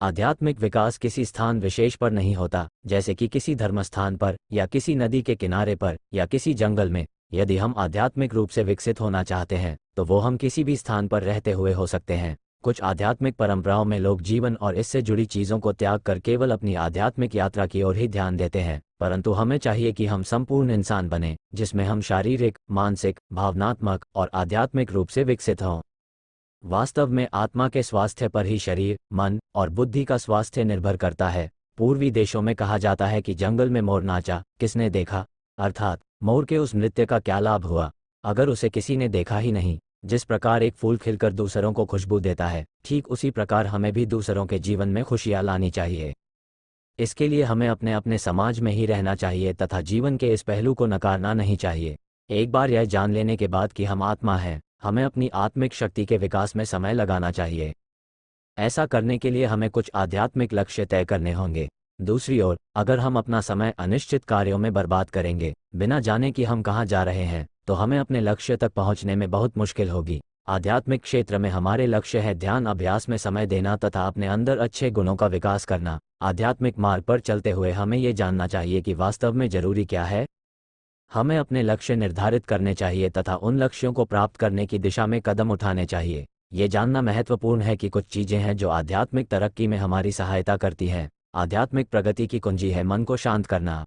आध्यात्मिक विकास किसी स्थान विशेष पर नहीं होता, जैसे कि किसी धर्मस्थान पर या किसी नदी के किनारे पर या किसी जंगल में। यदि हम आध्यात्मिक रूप से विकसित होना चाहते हैं तो वो हम किसी भी स्थान पर रहते हुए हो सकते हैं। कुछ आध्यात्मिक परंपराओं में लोग जीवन और इससे जुड़ी चीज़ों को त्याग कर केवल अपनी आध्यात्मिक यात्रा की ओर ही ध्यान देते हैं, परंतु हमें चाहिए कि हम संपूर्ण इंसान बने जिसमें हम शारीरिक, मानसिक, भावनात्मक और आध्यात्मिक रूप से विकसित हों। वास्तव में आत्मा के स्वास्थ्य पर ही शरीर, मन और बुद्धि का स्वास्थ्य निर्भर करता है। पूर्वी देशों में कहा जाता है कि जंगल में मोर नाचा, किसने देखा? अर्थात मोर के उस नृत्य का क्या लाभ हुआ अगर उसे किसी ने देखा ही नहीं। जिस प्रकार एक फूल खिलकर दूसरों को खुशबू देता है, ठीक उसी प्रकार हमें भी दूसरों के जीवन में खुशियाँ लानी चाहिए। इसके लिए हमें अपने अपने समाज में ही रहना चाहिए तथा जीवन के इस पहलू को नकारना नहीं चाहिए। एक बार यह जान लेने के बाद कि हम आत्मा हैं, हमें अपनी आत्मिक शक्ति के विकास में समय लगाना चाहिए। ऐसा करने के लिए हमें कुछ आध्यात्मिक लक्ष्य तय करने होंगे। दूसरी ओर, अगर हम अपना समय अनिश्चित कार्यों में बर्बाद करेंगे बिना जाने कि हम कहाँ जा रहे हैं, तो हमें अपने लक्ष्य तक पहुँचने में बहुत मुश्किल होगी। आध्यात्मिक क्षेत्र में हमारे लक्ष्य है ध्यान अभ्यास में समय देना तथा अपने अंदर अच्छे गुणों का विकास करना। आध्यात्मिक मार्ग पर चलते हुए हमें ये जानना चाहिए कि वास्तव में जरूरी क्या है। हमें अपने लक्ष्य निर्धारित करने चाहिए तथा उन लक्ष्यों को प्राप्त करने की दिशा में कदम उठाने चाहिए। ये जानना महत्वपूर्ण है कि कुछ चीज़ें हैं जो आध्यात्मिक तरक्की में हमारी सहायता करती हैं। आध्यात्मिक प्रगति की कुंजी है मन को शांत करना।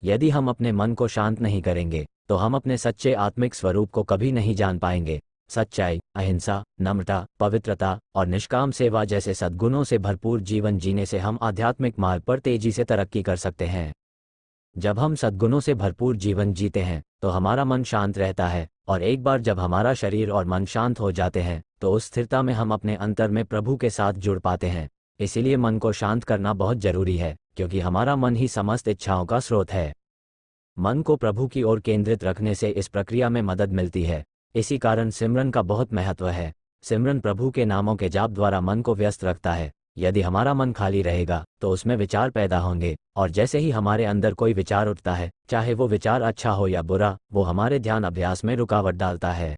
यदि हम अपने मन को शांत नहीं करेंगे तो हम अपने सच्चे आत्मिक स्वरूप को कभी नहीं जान पाएंगे। सच्चाई, अहिंसा, नम्रता, पवित्रता और निष्काम सेवा जैसे सद्गुणों से भरपूर जीवन जीने से हम आध्यात्मिक मार्ग पर तेजी से तरक्की कर सकते हैं। जब हम सद्गुणों से भरपूर जीवन जीते हैं तो हमारा मन शांत रहता है, और एक बार जब हमारा शरीर और मन शांत हो जाते हैं तो उस स्थिरता में हम अपने अंतर में प्रभु के साथ जुड़ पाते हैं। इसीलिए मन को शांत करना बहुत जरूरी है, क्योंकि हमारा मन ही समस्त इच्छाओं का स्रोत है। मन को प्रभु की ओर केंद्रित रखने से इस प्रक्रिया में मदद मिलती है। इसी कारण सिमरन का बहुत महत्व है। सिमरन प्रभु के नामों के जाप द्वारा मन को व्यस्त रखता है। यदि हमारा मन खाली रहेगा तो उसमें विचार पैदा होंगे, और जैसे ही हमारे अंदर कोई विचार उठता है, चाहे वो विचार अच्छा हो या बुरा, वो हमारे ध्यान अभ्यास में रुकावट डालता है।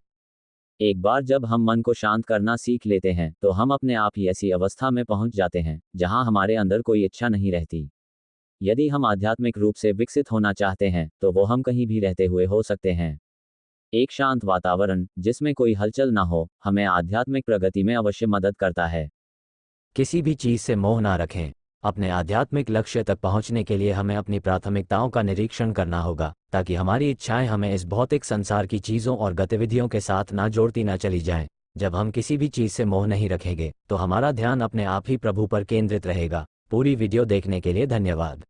एक बार जब हम मन को शांत करना सीख लेते हैं तो हम अपने आप ही ऐसी अवस्था में पहुंच जाते हैं जहां हमारे अंदर कोई इच्छा नहीं रहती। यदि हम आध्यात्मिक रूप से विकसित होना चाहते हैं तो वो हम कहीं भी रहते हुए हो सकते हैं। एक शांत वातावरण जिसमें कोई हलचल ना हो हमें आध्यात्मिक प्रगति में अवश्य मदद करता है। किसी भी चीज़ से मोह ना रखें। अपने आध्यात्मिक लक्ष्य तक पहुंचने के लिए हमें अपनी प्राथमिकताओं का निरीक्षण करना होगा, ताकि हमारी इच्छाएं हमें इस भौतिक संसार की चीज़ों और गतिविधियों के साथ ना जोड़ती ना चली जाएं। जब हम किसी भी चीज़ से मोह नहीं रखेंगे तो हमारा ध्यान अपने आप ही प्रभु पर केंद्रित रहेगा। पूरी वीडियो देखने के लिए धन्यवाद।